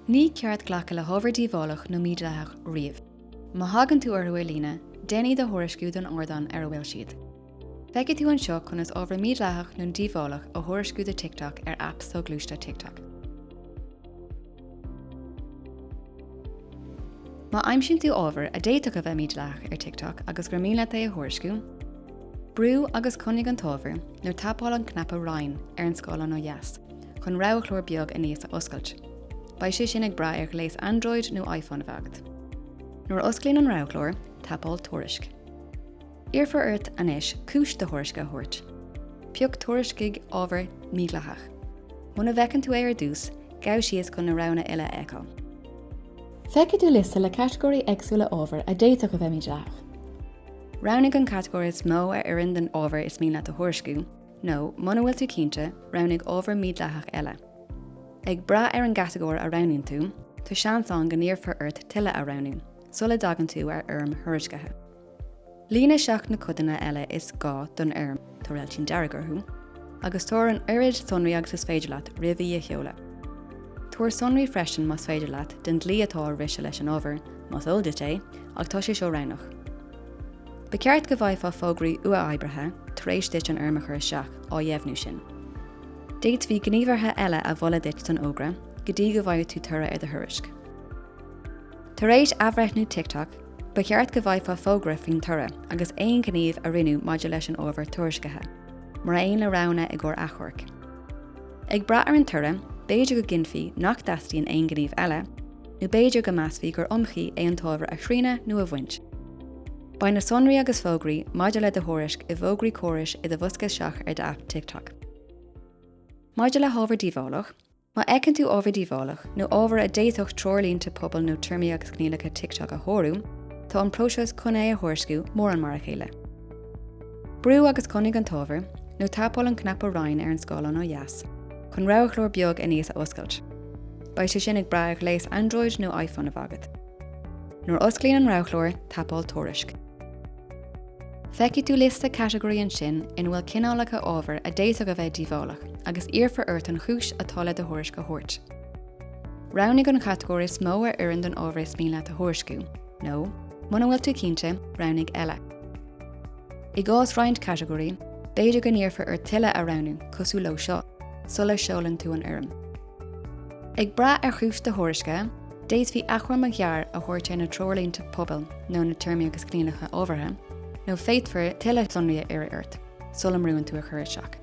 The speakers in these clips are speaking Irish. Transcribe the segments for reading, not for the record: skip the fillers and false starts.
Ní ceart ghlacha le hábhar díomhálach nó mídhleach riamh. Má hagann tú ar bhfuil lína, déanaí de thuairisciú don ordan ar a bhfuil siad. Feicid tú an seo conas ábhar mídhleach nó díomhálach a thuairisciú de TikTok ar apps ó glúiste TikTok. Má aimsinn tú ábhar a déiteach a bheith mídhleach ar TikTok agus gur míle é a thuairisciú, brú agus coinnig an tábhar nó tapáil an cnappa Ryan ar an scála nó yes, chun roghlór beag a níos a oscailt. Ba sé sin ag bra ar lééis Android nó iPhone a bhagad. Nuair osclaíonn an roghlór, tapáil tuairisc. Iarfar ort anis cúis de thuairisce a thabhairt. Peag tuairiscigh ábhar mídhleach. Muna bhecinn tú é ar dús, Gaeilge sios chun na rogna eile eáil. Feicid tú lista le categóí éagsúla ábhar a déiteach a bheith mídhleach. Rognig an categóir is mó ar iarrainn den ábhar is míle a thuairisciú, nó muna bhfuil tú cinnte rognig ábhar mídhleach eile. Ag bra ar an categóir a roghnaíonn tú, tá seansán go níorfar ort tuile a roghnaíonn, sula dagann tú ar thuairiscithe. Lína seach na codanna eile is gá don tá réil sin deargarthú, agus tuair an oiread sonraí agus is féidir leat rihí a cheola. Tuair sonraí freisin más féidir leat den dlí atá rise leis an ábhar, más oldit é, ach tá sé seo rognach. Ba ceart go bhaidh fógraí ua-oibrithe tar éis duit an ormachar seach á dhéhnú sin. Déit bhí gníomhartha eile a bhola duit san ógra, go dtí go bhaidh tú tura ar de thuairisc. Tar éis abhreithnú TikTok, ba cheart go bhaidh fógra faoin tura agus éon gníomh a rinú maidir leis an ábhar tuairiscithe, mar aon le rogna i ggur achorc. Ag bra ar an tura, béidir go ginfií nach dastaíonn aon gníomh eile, nó béidir go measfaí gur iomchaí é an tábhar a chríne nó a bhaint. Ba na sonraí agus fógraí maidir le de thuairisc i bhógraí córais i do bhosca seach ar de app TikTok. Maidir le hábhar díomhálach, má ecann tú ábhar díomhálach nó ábhar a déiteach treoirlíonnta pobal nó tuirmí agus gníalacha TikTok a thóirú, tá an próseas chun é a thuairisciú mór an mar a chéile. Brú agus coinnig an tábhar nó tapáil an cnappa Ryan ar an scála nó yes, chun roghlór beag a níos a oscailt. Ba sé sin ag bra ar lééis Android nó iPhone a bhagad. Nuair osclaíonn an roghlór, tapáil tuairisc. Feicid tú lista categóíonn sin in bhfuil cineálacha ábhar a déiteach a bheith díomhálach agus iarfar ort an chúis atá le de thuairisc a thabhairt. Rognig an categóir is mó ar iarrainn den ábhar is míle a thuairisciú, nó muna bhfuil tú cinnte rognig eile. I gás roiint categóí, béidir go níorfar ar tuile a rognú cosú leo seo, sula seolann tú an orm. Ag bra ar chúis de thuairisce, déit bhí achhair a ghearr a thuirte na treoirlíonnta pobal nó na tuirmí agus gníalacha ábhartha, nó féitfar tuile sonraí ar ort, sula mrúann tú a chuir seach.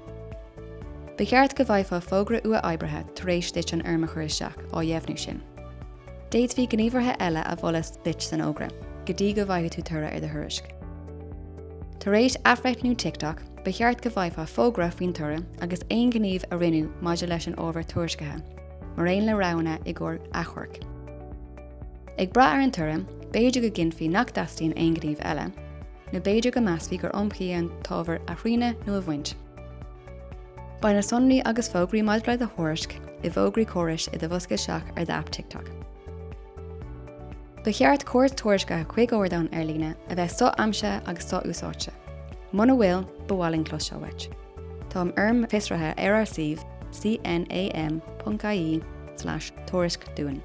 Ba cheart go bhaidh fógra ua-oibrithe tar éis duit an ormachar seach á dhéhnú sin. Déit bhí gníomhartha eile a bholas duit san ógra, go dtí go bhaidh tú tura ar de thuairisc. Tar éis abhreithnú TikTok, ba cheart go bhaidh fógra faoin tura agus aon gníomh a rinú maidir leis an ábhar tuairiscithe, mar aon le rogna i ggur achorc. Ag bra ar an tura, béidir go ginfií nach dastaíonn aon gníomh eile, nó béidir go measfaí gur iomchaí an tábhar a chríne nó a bhaint. Ba na sonraí agus fógraí maidir le a thuairisc i bhógraí córais i do bhosca seach ar de app TikTok. Ba cheart cuairt tuairisce chuig ordáin ar líne a bheith so amse agus so úsáidse. Muna bhfuil bhálinn clos seo weit. Tá orm fisrathe ar ar sih cnam.ie/tuairisc dúin.